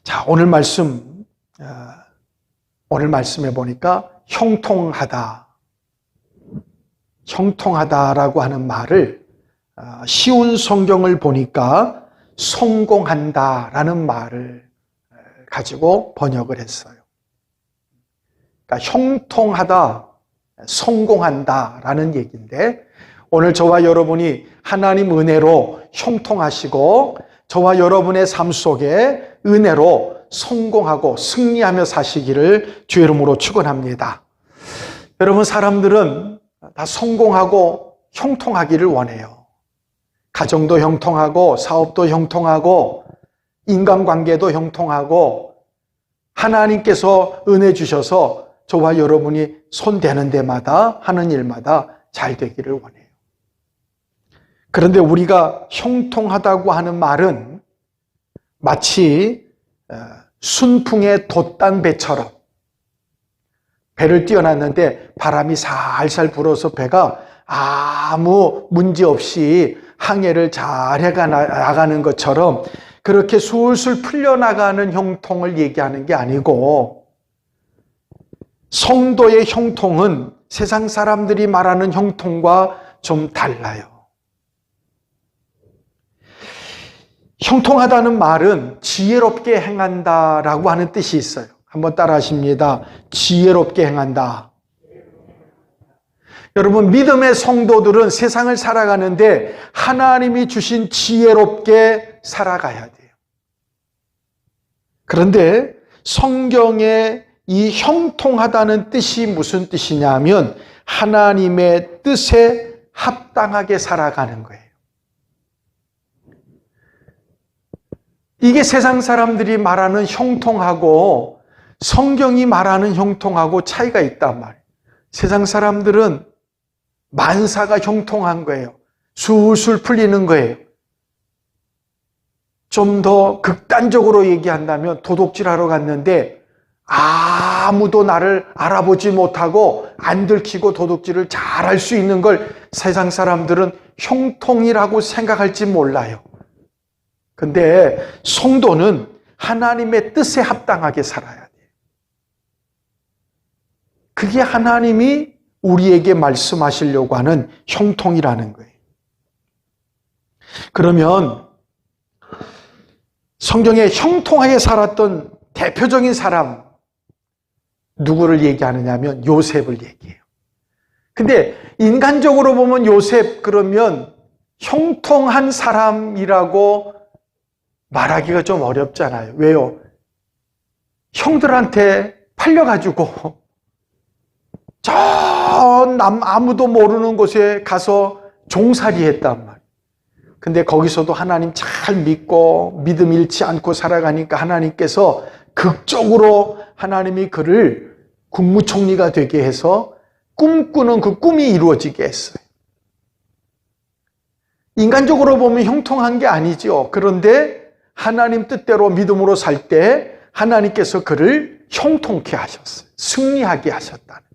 자, 오늘 말씀에 보니까 형통하다라고 하는 말을 쉬운 성경을 보니까 성공한다라는 말을 가지고 번역을 했어요. 그러니까 형통하다, 성공한다라는 얘기인데, 오늘 저와 여러분이 하나님 은혜로 형통하시고 저와 여러분의 삶 속에 은혜로 성공하고 승리하며 사시기를 주의 이름으로 축원합니다. 여러분, 사람들은 다 성공하고 형통하기를 원해요. 가정도 형통하고 사업도 형통하고 인간관계도 형통하고 하나님께서 은혜 주셔서 저와 여러분이 손대는 데마다 하는 일마다 잘 되기를 원해요. 그런데 우리가 형통하다고 하는 말은 마치 순풍에 돛단 배처럼 배를 띄워놨는데 바람이 살살 불어서 배가 아무 문제 없이 항해를 잘 해나가는 것처럼 그렇게 술술 풀려나가는 형통을 얘기하는 게 아니고, 성도의 형통은 세상 사람들이 말하는 형통과 좀 달라요. 형통하다는 말은 지혜롭게 행한다라고 하는 뜻이 있어요. 한번 따라 하십니다. 지혜롭게 행한다. 여러분, 믿음의 성도들은 세상을 살아가는데 하나님이 주신 지혜롭게 살아가야 돼요. 그런데 성경에 이 형통하다는 뜻이 무슨 뜻이냐면 하나님의 뜻에 합당하게 살아가는 거예요. 이게 세상 사람들이 말하는 형통하고 성경이 말하는 형통하고 차이가 있단 말이에요. 세상 사람들은 만사가 형통한 거예요. 술술 풀리는 거예요. 좀 더 극단적으로 얘기한다면 도둑질하러 갔는데 아무도 나를 알아보지 못하고 안 들키고 도둑질을 잘할 수 있는 걸 세상 사람들은 형통이라고 생각할지 몰라요. 근데 성도는 하나님의 뜻에 합당하게 살아야 돼요. 그게 하나님이 우리에게 말씀하시려고 하는 형통이라는 거예요. 그러면 성경에 형통하게 살았던 대표적인 사람 누구를 얘기하느냐 하면 요셉을 얘기해요. 근데 인간적으로 보면 요셉 그러면 형통한 사람이라고 말하기가 좀 어렵잖아요. 왜요? 형들한테 팔려가지고 저 아무도 모르는 곳에 가서 종살이 했단 말이에요. 근데 거기서도 하나님 잘 믿고 믿음 잃지 않고 살아가니까 하나님께서 극적으로 하나님이 그를 국무총리가 되게 해서 꿈꾸는 그 꿈이 이루어지게 했어요. 인간적으로 보면 형통한 게 아니죠. 그런데 하나님 뜻대로 믿음으로 살 때 하나님께서 그를 형통케 하셨어요. 승리하게 하셨다는 거예요.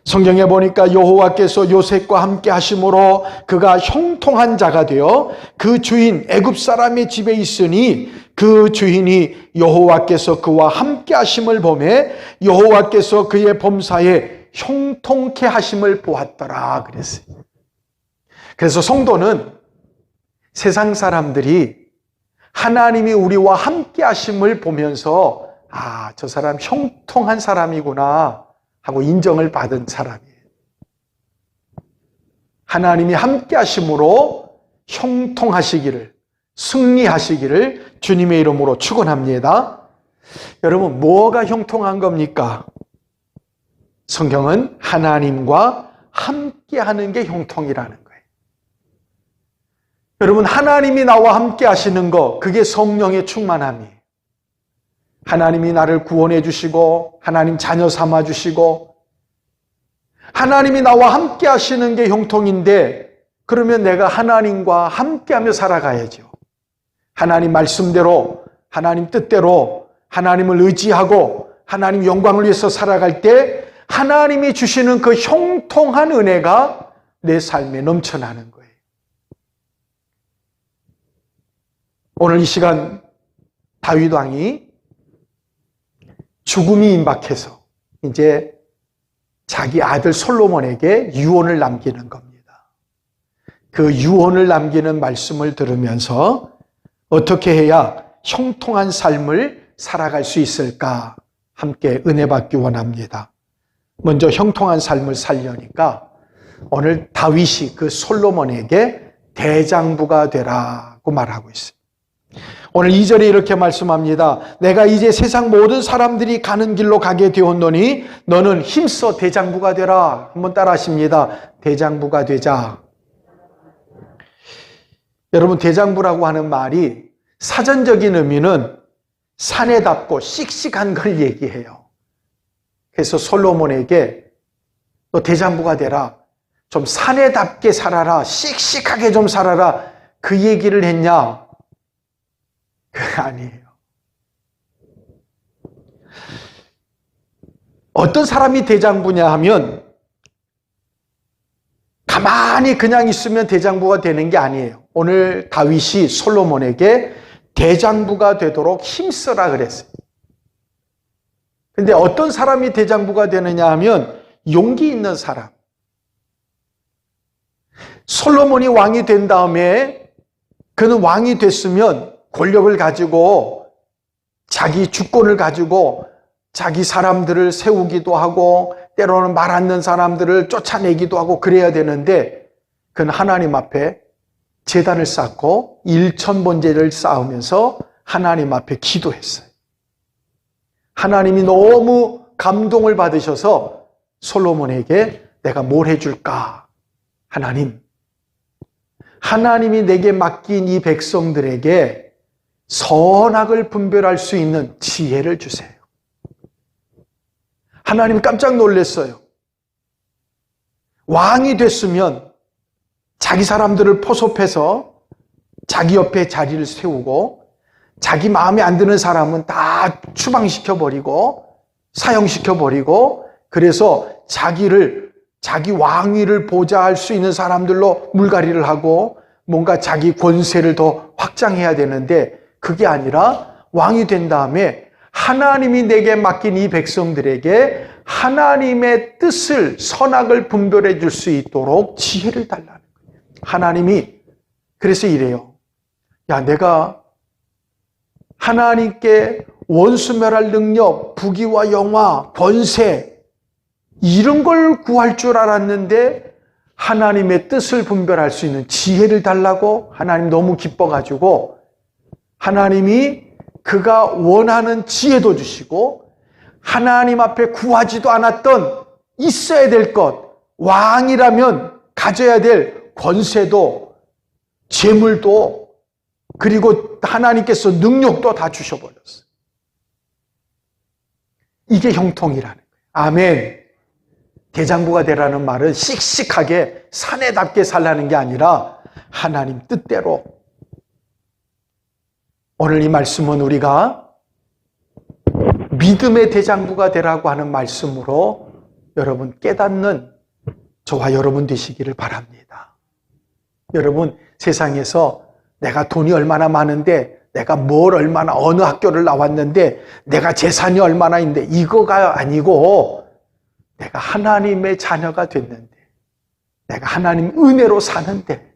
성경에 보니까 여호와께서 요셉과 함께 하심으로 그가 형통한 자가 되어 그 주인 애굽 사람의 집에 있으니 그 주인이 여호와께서 그와 함께 하심을 보매 여호와께서 그의 범사에 형통케 하심을 보았더라 그랬어요. 그래서 성도는 세상 사람들이 하나님이 우리와 함께 하심을 보면서 아, 저 사람 형통한 사람이구나 하고 인정을 받은 사람이에요. 하나님이 함께 하심으로 형통하시기를, 승리하시기를 주님의 이름으로 축원합니다. 여러분, 뭐가 형통한 겁니까? 성경은 하나님과 함께 하는 게 형통이라는 거예요. 여러분, 하나님이 나와 함께 하시는 거, 그게 성령의 충만함이에요. 하나님이 나를 구원해 주시고 하나님 자녀 삼아 주시고 하나님이 나와 함께 하시는 게 형통인데, 그러면 내가 하나님과 함께하며 살아가야죠. 하나님 말씀대로 하나님 뜻대로 하나님을 의지하고 하나님 영광을 위해서 살아갈 때 하나님이 주시는 그 형통한 은혜가 내 삶에 넘쳐나는 거예요. 오늘 이 시간 다윗 왕이 죽음이 임박해서 이제 자기 아들 솔로몬에게 유언을 남기는 겁니다. 그 유언을 남기는 말씀을 들으면서 어떻게 해야 형통한 삶을 살아갈 수 있을까 함께 은혜 받기 원합니다. 먼저 형통한 삶을 살려니까 오늘 다윗이 그 솔로몬에게 대장부가 되라고 말하고 있어요. 오늘 2절에 이렇게 말씀합니다. 내가 이제 세상 모든 사람들이 가는 길로 가게 되었노니 너는 힘써 대장부가 되라. 한번 따라 하십니다. 대장부가 되자. 여러분, 대장부라고 하는 말이 사전적인 의미는 사내답고 씩씩한 걸 얘기해요. 그래서 솔로몬에게 너 대장부가 되라. 좀 사내답게 살아라. 씩씩하게 좀 살아라. 그 얘기를 했냐? 그게 아니에요. 어떤 사람이 대장부냐 하면 가만히 그냥 있으면 대장부가 되는 게 아니에요. 오늘 다윗이 솔로몬에게 대장부가 되도록 힘쓰라 그랬어요. 근데 어떤 사람이 대장부가 되느냐 하면 용기 있는 사람. 솔로몬이 왕이 된 다음에 그는 왕이 됐으면 권력을 가지고 자기 주권을 가지고 자기 사람들을 세우기도 하고 때로는 말 않는 사람들을 쫓아내기도 하고 그래야 되는데 그는 하나님 앞에 제단을 쌓고 일천번제를 쌓으면서 하나님 앞에 기도했어요. 하나님이 너무 감동을 받으셔서 솔로몬에게 내가 뭘 해줄까? 하나님이 내게 맡긴 이 백성들에게 선악을 분별할 수 있는 지혜를 주세요. 하나님 깜짝 놀랐어요. 왕이 됐으면 자기 사람들을 포섭해서 자기 옆에 자리를 세우고 자기 마음에 안 드는 사람은 다 추방시켜버리고 사형시켜버리고 그래서 자기 왕위를 보좌할 수 있는 사람들로 물갈이를 하고 뭔가 자기 권세를 더 확장해야 되는데 그게 아니라 왕이 된 다음에 하나님이 내게 맡긴 이 백성들에게 하나님의 뜻을 선악을 분별해 줄 수 있도록 지혜를 달라는 거예요. 하나님이 그래서 이래요. 야, 내가 하나님께 원수멸할 능력, 부귀와 영화, 권세 이런 걸 구할 줄 알았는데 하나님의 뜻을 분별할 수 있는 지혜를 달라고 하나님 너무 기뻐가지고 하나님이 그가 원하는 지혜도 주시고 하나님 앞에 구하지도 않았던 있어야 될 것, 왕이라면 가져야 될 권세도 재물도 그리고 하나님께서 능력도 다 주셔버렸어요. 이게 형통이라는 거예요. 아멘. 대장부가 되라는 말은 씩씩하게 사내답게 살라는 게 아니라 하나님 뜻대로. 오늘 이 말씀은 우리가 믿음의 대장부가 되라고 하는 말씀으로 여러분 깨닫는 저와 여러분 되시기를 바랍니다. 여러분, 세상에서 내가 돈이 얼마나 많은데 내가 뭘 얼마나 어느 학교를 나왔는데 내가 재산이 얼마나 있는데 이거가 아니고 내가 하나님의 자녀가 됐는데 내가 하나님 은혜로 사는데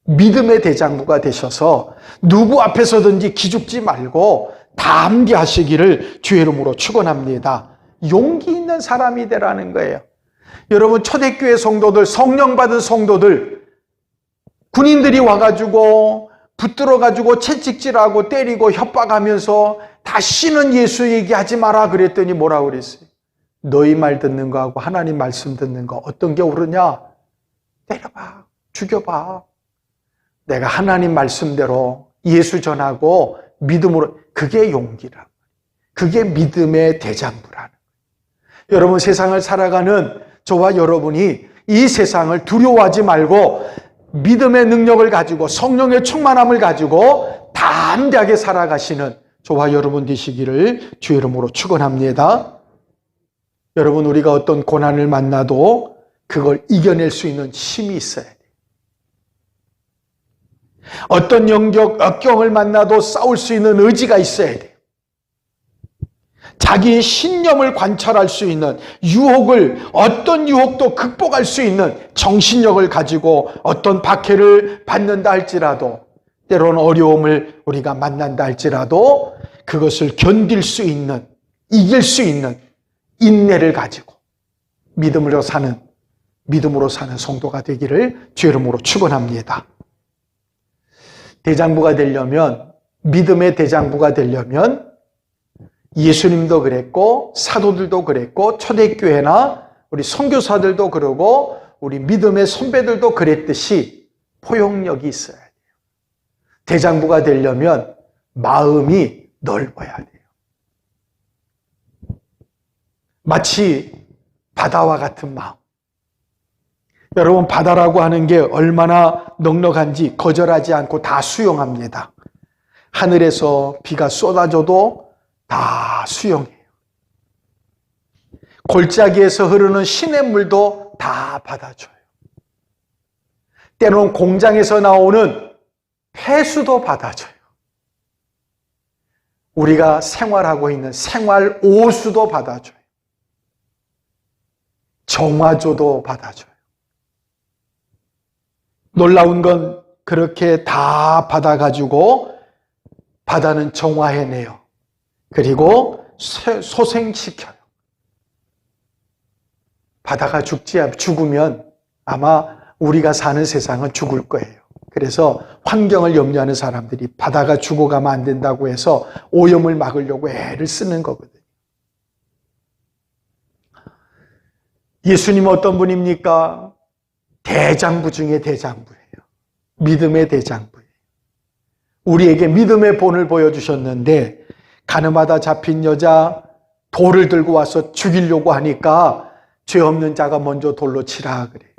믿음의 대장부가 되셔서 누구 앞에서든지 기죽지 말고 담대하시기를 주의 이름으로 축원합니다. 용기 있는 사람이 되라는 거예요. 여러분, 초대교회 성도들, 성령 받은 성도들, 군인들이 와가지고 붙들어가지고 채찍질하고 때리고 협박하면서 다시는 예수 얘기하지 마라 그랬더니 뭐라고 그랬어요? 너희 말 듣는 거하고 하나님 말씀 듣는 거 어떤 게 옳으냐? 때려봐, 죽여봐. 내가 하나님 말씀대로 예수 전하고 믿음으로, 그게 용기라. 그게 믿음의 대장부라는 거예요. 여러분, 세상을 살아가는 저와 여러분이 이 세상을 두려워하지 말고 믿음의 능력을 가지고 성령의 충만함을 가지고 담대하게 살아가시는 저와 여러분 되시기를 주의 이름으로 축원합니다. 여러분, 우리가 어떤 고난을 만나도 그걸 이겨낼 수 있는 힘이 있어야 돼요. 어떤 영적 역경을 만나도 싸울 수 있는 의지가 있어야 돼요. 자기의 신념을 관찰할 수 있는 유혹을, 어떤 유혹도 극복할 수 있는 정신력을 가지고 어떤 박해를 받는다 할지라도, 때로는 어려움을 우리가 만난다 할지라도 그것을 견딜 수 있는, 이길 수 있는 인내를 가지고 믿음으로 사는 성도가 되기를 주의 이름으로 축원합니다. 대장부가 되려면, 믿음의 대장부가 되려면 예수님도 그랬고 사도들도 그랬고 초대교회나 우리 선교사들도 그러고 우리 믿음의 선배들도 그랬듯이 포용력이 있어야 돼요. 대장부가 되려면 마음이 넓어야 돼요. 마치 바다와 같은 마음. 여러분, 바다라고 하는 게 얼마나 넉넉한지 거절하지 않고 다 수용합니다. 하늘에서 비가 쏟아져도 다 수용해요. 골짜기에서 흐르는 시냇물도 다 받아줘요. 때로는 공장에서 나오는 폐수도 받아줘요. 우리가 생활하고 있는 생활 오수도 받아줘요. 정화조도 받아줘요. 놀라운 건 그렇게 다 받아가지고 바다는 정화해내요. 그리고 소생시켜요. 바다가 죽으면 아마 우리가 사는 세상은 죽을 거예요. 그래서 환경을 염려하는 사람들이 바다가 죽어가면 안 된다고 해서 오염을 막으려고 애를 쓰는 거거든요. 예수님은 어떤 분입니까? 대장부 중에 대장부예요. 믿음의 대장부예요. 우리에게 믿음의 본을 보여주셨는데 가늠하다 잡힌 여자 돌을 들고 와서 죽이려고 하니까 죄 없는 자가 먼저 돌로 치라 그래요.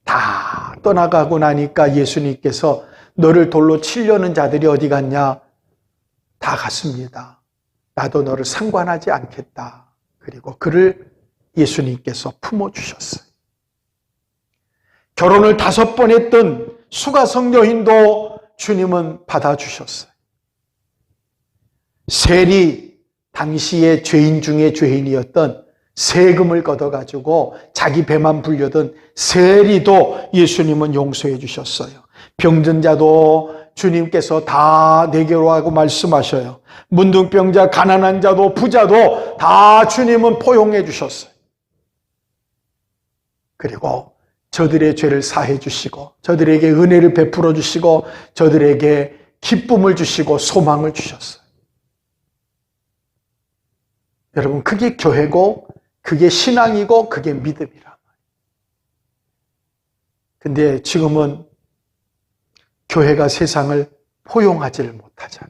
다 떠나가고 나니까 예수님께서 너를 돌로 치려는 자들이 어디 갔냐? 다 갔습니다. 나도 너를 상관하지 않겠다. 그리고 그를 예수님께서 품어주셨어요. 결혼을 5번 했던 수가성 여인도 주님은 받아주셨어요. 세리, 당시의 죄인 중에 죄인이었던 세금을 걷어가지고 자기 배만 불려던 세리도 예수님은 용서해 주셨어요. 병든 자도 주님께서 다 내게로 하고 말씀하셔요. 문둥병자, 가난한 자도 부자도 다 주님은 포용해 주셨어요. 그리고 저들의 죄를 사해 주시고 저들에게 은혜를 베풀어 주시고 저들에게 기쁨을 주시고 소망을 주셨어요. 여러분, 그게 교회고 그게 신앙이고 그게 믿음이란 말이에요. 근데 지금은 교회가 세상을 포용하지를 못하잖아요.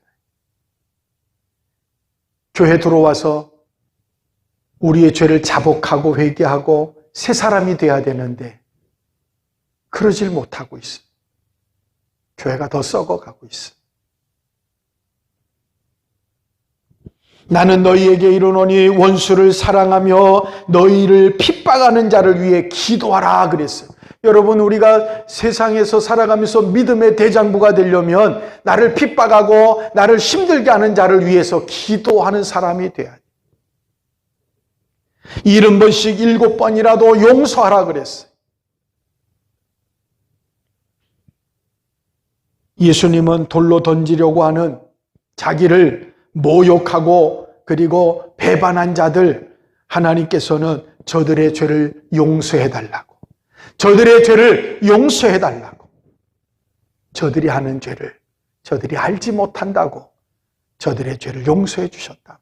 교회 들어와서 우리의 죄를 자복하고 회개하고 새 사람이 돼야 되는데 그러질 못하고 있어요. 교회가 더 썩어가고 있어요. 나는 너희에게 이르노니 원수를 사랑하며 너희를 핍박하는 자를 위해 기도하라 그랬어요. 여러분, 우리가 세상에서 살아가면서 믿음의 대장부가 되려면 나를 핍박하고 나를 힘들게 하는 자를 위해서 기도하는 사람이 돼야 돼요. 70번씩 7번이라도 용서하라 그랬어요. 예수님은 돌로 던지려고 하는 자기를 모욕하고 그리고 배반한 자들, 하나님께서는 저들의 죄를 용서해달라고, 저들의 죄를 용서해달라고, 저들이 하는 죄를 저들이 알지 못한다고 저들의 죄를 용서해 주셨다.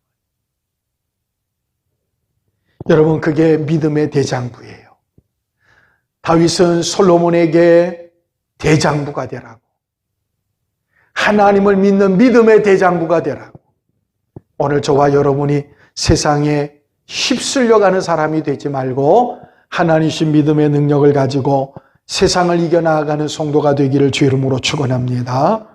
여러분, 그게 믿음의 대장부예요. 다윗은 솔로몬에게 대장부가 되라고, 하나님을 믿는 믿음의 대장부가 되라고, 오늘 저와 여러분이 세상에 휩쓸려가는 사람이 되지 말고 하나님이신 믿음의 능력을 가지고 세상을 이겨나가는 성도가 되기를 주의 이름으로 축원합니다.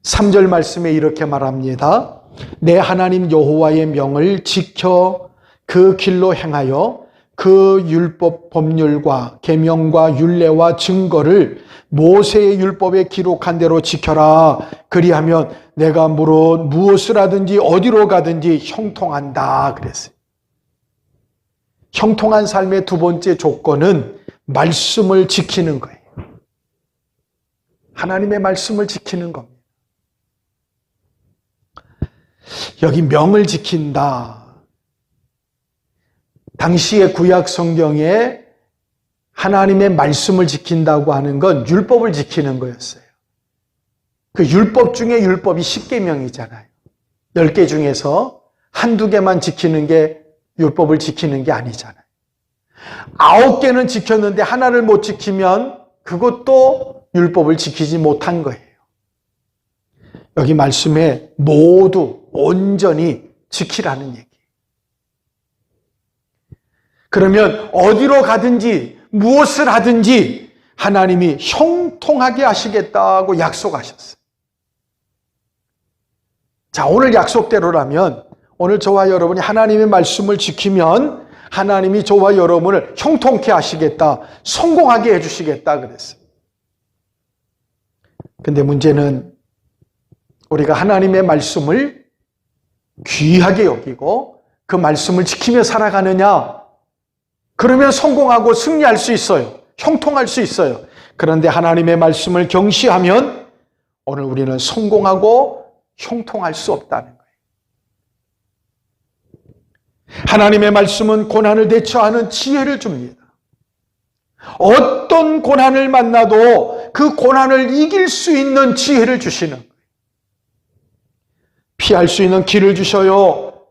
3절 말씀에 이렇게 말합니다. 내 하나님 여호와의 명을 지켜 그 길로 행하여 그 율법 법률과 계명과 율례와 증거를 모세의 율법에 기록한 대로 지켜라. 그리하면 내가 무엇을 하든지 어디로 가든지 형통한다 그랬어요. 형통한 삶의 두 번째 조건은 말씀을 지키는 거예요. 하나님의 말씀을 지키는 겁니다. 여기 명을 지킨다. 당시의 구약 성경에 하나님의 말씀을 지킨다고 하는 건 율법을 지키는 거였어요. 그 율법 중에 율법이 10계명이잖아요. 10개 중에서 한두 개만 지키는 게 율법을 지키는 게 아니잖아요. 9개는 지켰는데 하나를 못 지키면 그것도 율법을 지키지 못한 거예요. 여기 말씀에 모두 온전히 지키라는 얘기. 그러면 어디로 가든지 무엇을 하든지 하나님이 형통하게 하시겠다고 약속하셨어요. 자, 오늘 약속대로라면 오늘 저와 여러분이 하나님의 말씀을 지키면 하나님이 저와 여러분을 형통케 하시겠다, 성공하게 해주시겠다 그랬어요. 근데 문제는 우리가 하나님의 말씀을 귀하게 여기고 그 말씀을 지키며 살아가느냐? 그러면 성공하고 승리할 수 있어요. 형통할 수 있어요. 그런데 하나님의 말씀을 경시하면 오늘 우리는 성공하고 형통할 수 없다는 거예요. 하나님의 말씀은 고난을 대처하는 지혜를 줍니다. 어떤 고난을 만나도 그 고난을 이길 수 있는 지혜를 주시는 거예요. 피할 수 있는 길을 주셔요.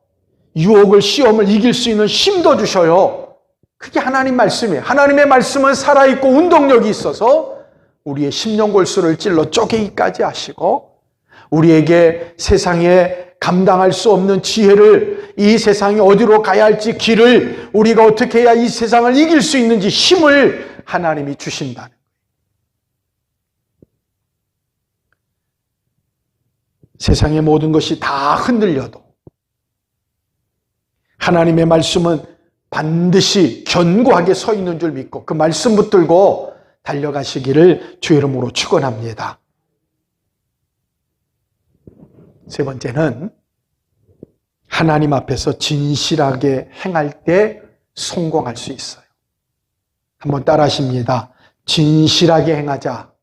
유혹을, 시험을 이길 수 있는 힘도 주셔요. 그게 하나님 말씀이에요. 하나님의 말씀은 살아있고 운동력이 있어서 우리의 심령골수를 찔러 쪼개기까지 하시고 우리에게 세상에 감당할 수 없는 지혜를, 이 세상이 어디로 가야 할지 길을, 우리가 어떻게 해야 이 세상을 이길 수 있는지 힘을 하나님이 주신다는 거예요. 세상의 모든 것이 다 흔들려도 하나님의 말씀은 반드시 견고하게 서 있는 줄 믿고 그 말씀 붙들고 달려가시기를 주 이름으로 축원합니다. 세 번째는 하나님 앞에서 진실하게 행할 때 성공할 수 있어요. 한번 따라 하십니다. 진실하게 행하자.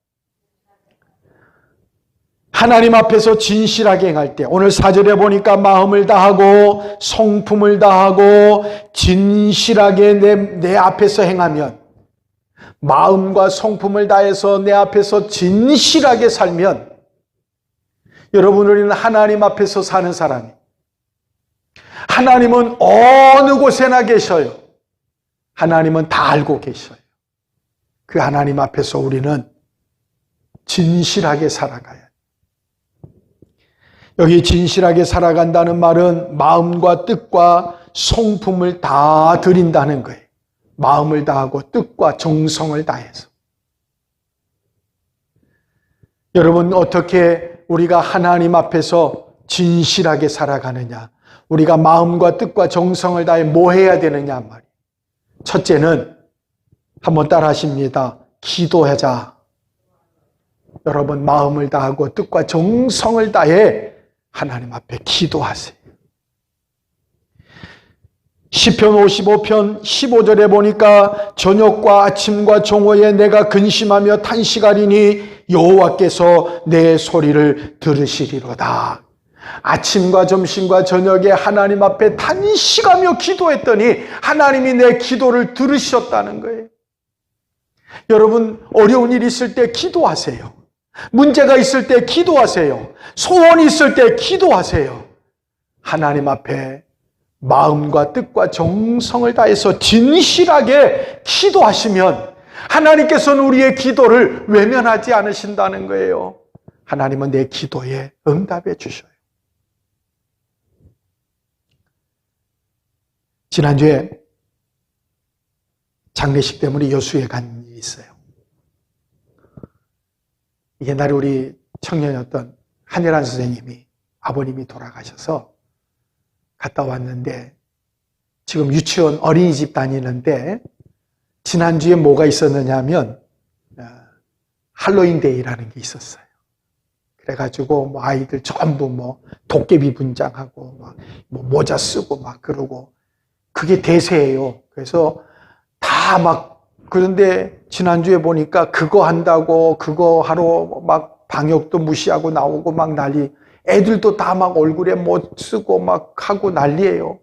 하나님 앞에서 진실하게 행할 때, 오늘 4절에 보니까 마음을 다하고 성품을 다하고 진실하게 내 앞에서 행하면, 마음과 성품을 다해서 내 앞에서 진실하게 살면, 여러분, 우리는 하나님 앞에서 사는 사람이, 하나님은 어느 곳에나 계셔요. 하나님은 다 알고 계셔요. 그 하나님 앞에서 우리는 진실하게 살아가야 해요. 여기 진실하게 살아간다는 말은 마음과 뜻과 성품을 다 드린다는 거예요. 마음을 다하고 뜻과 정성을 다해서. 여러분, 어떻게 우리가 하나님 앞에서 진실하게 살아가느냐? 우리가 마음과 뜻과 정성을 다해 뭐 해야 되느냐 말이에요. 첫째는 한번 따라 하십니다. 기도하자. 여러분, 마음을 다하고 뜻과 정성을 다해 하나님 앞에 기도하세요. 시편 55편 15절에 보니까 저녁과 아침과 정오에 내가 근심하며 탄식하리니 여호와께서 내 소리를 들으시리로다. 아침과 점심과 저녁에 하나님 앞에 탄식하며 기도했더니 하나님이 내 기도를 들으셨다는 거예요. 여러분, 어려운 일 있을 때 기도하세요. 문제가 있을 때 기도하세요. 소원이 있을 때 기도하세요. 하나님 앞에 마음과 뜻과 정성을 다해서 진실하게 기도하시면 하나님께서는 우리의 기도를 외면하지 않으신다는 거예요. 하나님은 내 기도에 응답해 주셔요. 지난주에 장례식 때문에 여수에 간 일이 있어요. 옛날에 우리 청년이었던 한예란 선생님이, 아버님이 돌아가셔서 갔다 왔는데 지금 유치원 어린이집 다니는데 지난주에 뭐가 있었느냐 하면 할로윈데이라는 게 있었어요. 그래가지고 뭐 아이들 전부 뭐 도깨비 분장하고 막 뭐 모자 쓰고 막 그러고 그게 대세예요. 그래서 다 막 그런데 지난주에 보니까 그거 한다고 그거 하러 막 방역도 무시하고 나오고 막 난리. 애들도 다 막 얼굴에 뭐 쓰고 막 하고 난리예요.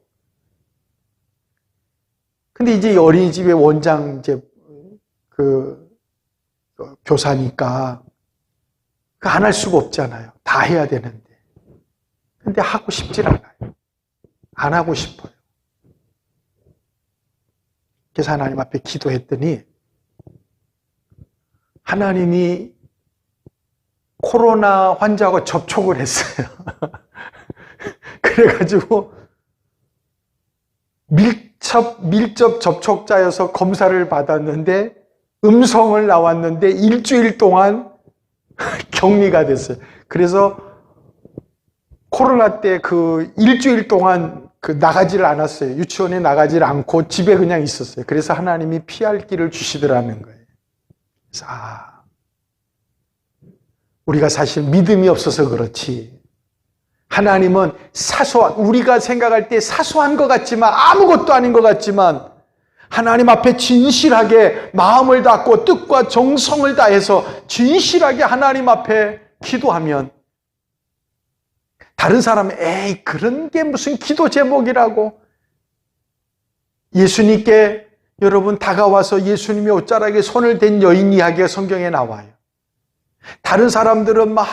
근데 이제 어린이집의 원장 이제 그 교사니까 안 할 수가 없잖아요. 다 해야 되는데. 근데 하고 싶질 않아요. 안 하고 싶어요. 그래서 하나님 앞에 기도했더니 하나님이 코로나 환자하고 접촉을 했어요. 그래가지고 밀접 접촉자여서 검사를 받았는데 음성을 나왔는데 일주일 동안 격리가 됐어요. 그래서 코로나 때 그 일주일 동안 나가지를 않았어요. 유치원에 나가지를 않고 집에 그냥 있었어요. 그래서 하나님이 피할 길을 주시더라는 거예요. 그래서 우리가 사실 믿음이 없어서 그렇지. 하나님은 사소한, 우리가 생각할 때 사소한 것 같지만 아무것도 아닌 것 같지만 하나님 앞에 진실하게 마음을 닫고 뜻과 정성을 다해서 진실하게 하나님 앞에 기도하면 다른 사람은 에이 그런 게 무슨 기도 제목이라고 예수님께 여러분 다가와서 예수님의 옷자락에 손을 댄 여인 이야기가 성경에 나와요. 다른 사람들은 막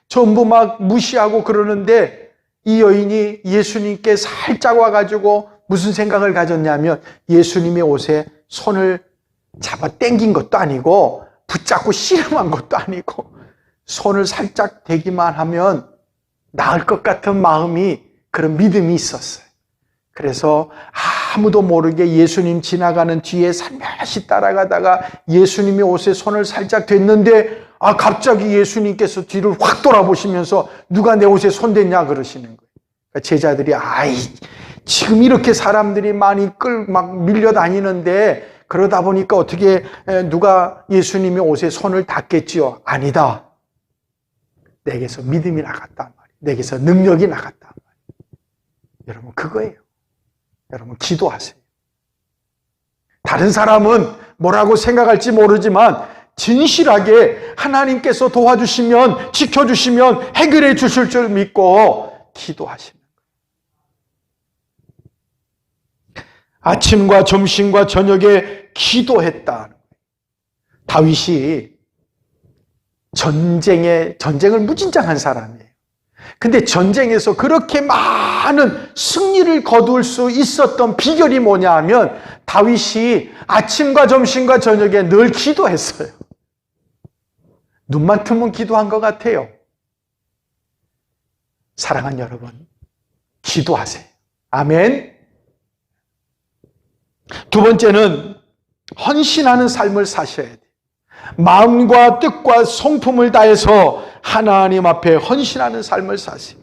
전부 막 무시하고 그러는데 이 여인이 예수님께 살짝 와가지고 무슨 생각을 가졌냐면 예수님의 옷에 손을 잡아 당긴 것도 아니고 붙잡고 씨름한 것도 아니고 손을 살짝 대기만 하면 나을 것 같은 마음이 그런 믿음이 있었어요. 그래서 아무도 모르게 예수님 지나가는 뒤에 살며시 따라가다가 예수님의 옷에 손을 살짝 댔는데 갑자기 예수님께서 뒤를 확 돌아보시면서 누가 내 옷에 손댔냐 그러시는 거예요. 그러니까 제자들이 지금 이렇게 사람들이 많이 막 밀려다니는데 그러다 보니까 어떻게 누가 예수님의 옷에 손을 닿겠지요? 아니다. 내게서 믿음이 나갔단 말이에요. 내게서 능력이 나갔단 말이에요. 여러분 그거예요. 여러분 기도하세요. 다른 사람은 뭐라고 생각할지 모르지만 진실하게 하나님께서 도와주시면 지켜주시면 해결해 주실 줄 믿고 기도하시는 거예요. 아침과 점심과 저녁에 기도했다. 다윗이 전쟁을 무진장한 사람이에요. 근데 전쟁에서 그렇게 많은 승리를 거둘 수 있었던 비결이 뭐냐 하면 다윗이 아침과 점심과 저녁에 늘 기도했어요. 눈만 트면 기도한 것 같아요. 사랑하는 여러분, 기도하세요. 아멘. 두 번째는 헌신하는 삶을 사셔야 돼요. 마음과 뜻과 성품을 다해서 하나님 앞에 헌신하는 삶을 사세요.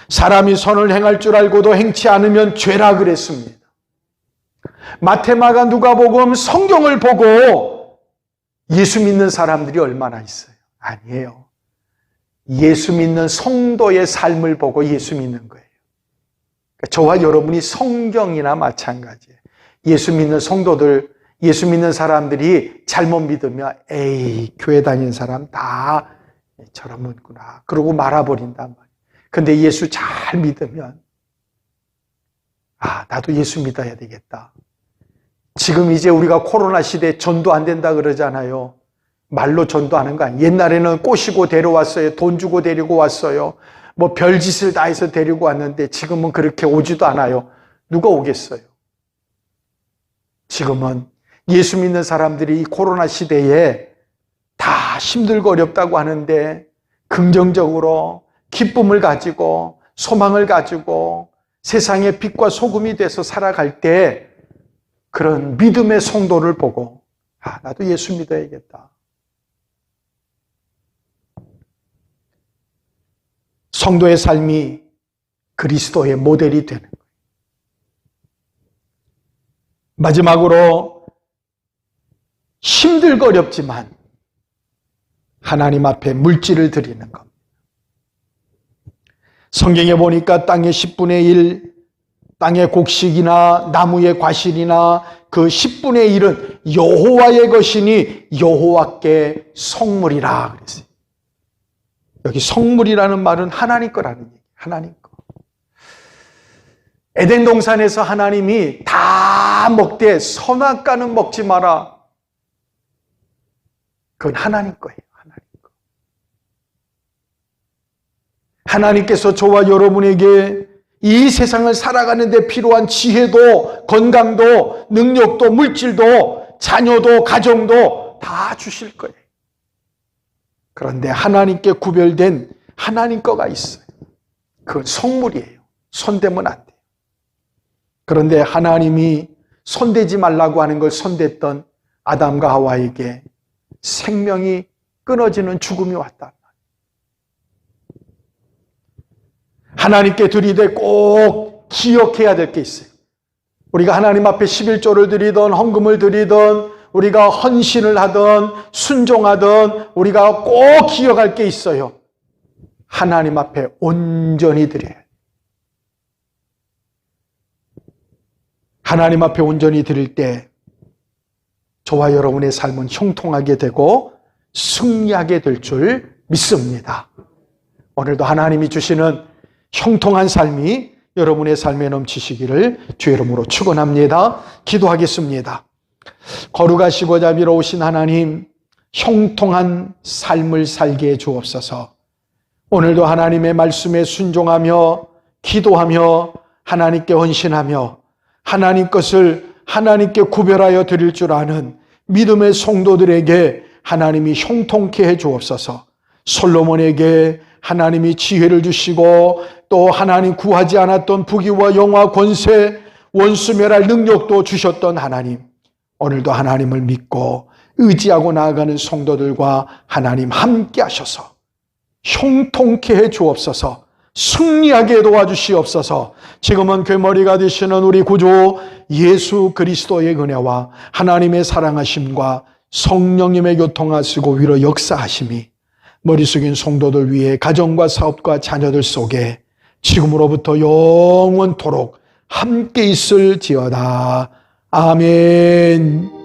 사람이 선을 행할 줄 알고도 행치 않으면 죄라 그랬습니다. 마태마가 누가복음 성경을 보고 예수 믿는 사람들이 얼마나 있어요? 아니에요. 예수 믿는 성도의 삶을 보고 예수 믿는 거예요. 그러니까 저와 여러분이 성경이나 마찬가지예요. 예수 믿는 성도들, 예수 믿는 사람들이 잘못 믿으면 에이 교회 다니는 사람 다 저런 분구나 그러고 말아버린단 말이에요. 근데 예수 잘 믿으면 나도 예수 믿어야 되겠다. 지금 이제 우리가 코로나 시대에 전도 안 된다 그러잖아요. 말로 전도하는 거 아니에요. 옛날에는 꼬시고 데려왔어요. 돈 주고 데리고 왔어요. 뭐 별짓을 다 해서 데리고 왔는데 지금은 그렇게 오지도 않아요. 누가 오겠어요? 지금은 예수 믿는 사람들이 이 코로나 시대에 다 힘들고 어렵다고 하는데 긍정적으로 기쁨을 가지고 소망을 가지고 세상의 빛과 소금이 돼서 살아갈 때 그런 믿음의 성도를 보고 나도 예수 믿어야겠다. 성도의 삶이 그리스도의 모델이 되는 거예요. 마지막으로 힘들거렵지만 하나님 앞에 물질을 드리는 것. 성경에 보니까 땅의 10분의 1, 땅의 곡식이나 나무의 과실이나 그 10분의 1은 여호와의 것이니 여호와께 성물이라 그랬어요. 여기 성물이라는 말은 하나님 거라는 얘기예요. 하나님 거. 에덴 동산에서 하나님이 다 먹되 선악과는 먹지 마라. 그건 하나님 거예요. 하나님 거. 하나님께서 저와 여러분에게 이 세상을 살아가는 데 필요한 지혜도, 건강도, 능력도, 물질도, 자녀도, 가정도 다 주실 거예요. 그런데 하나님께 구별된 하나님 거가 있어요. 그건 성물이에요. 손대면 안 돼요. 그런데 하나님이 손대지 말라고 하는 걸 손댔던 아담과 하와에게 생명이 끊어지는 죽음이 왔다. 하나님께 드리되 꼭 기억해야 될 게 있어요. 우리가 하나님 앞에 11조를 드리던 헌금을 드리던 우리가 헌신을 하던 순종하던 우리가 꼭 기억할 게 있어요. 하나님 앞에 온전히 드려야 해요. 하나님 앞에 온전히 드릴 때 저와 여러분의 삶은 형통하게 되고 승리하게 될 줄 믿습니다. 오늘도 하나님이 주시는 형통한 삶이 여러분의 삶에 넘치시기를 주의 이름으로 축원합니다. 기도하겠습니다. 거룩하시고 자비로우신 하나님, 형통한 삶을 살게 해 주옵소서. 오늘도 하나님의 말씀에 순종하며 기도하며 하나님께 헌신하며 하나님 것을 하나님께 구별하여 드릴 줄 아는 믿음의 성도들에게 하나님이 형통케 해 주옵소서. 솔로몬에게 하나님이 지혜를 주시고 또 하나님 구하지 않았던 부귀와 영화 권세 원수 멸할 능력도 주셨던 하나님, 오늘도 하나님을 믿고 의지하고 나아가는 성도들과 하나님 함께 하셔서 형통케 해 주옵소서. 승리하게 도와주시옵소서. 지금은 괴머리가 되시는 우리 구주 예수 그리스도의 은혜와 하나님의 사랑하심과 성령님의 교통하시고 위로 역사하심이 머리 숙인 성도들 위해 가정과 사업과 자녀들 속에 지금으로부터 영원토록 함께 있을지어다. 아멘.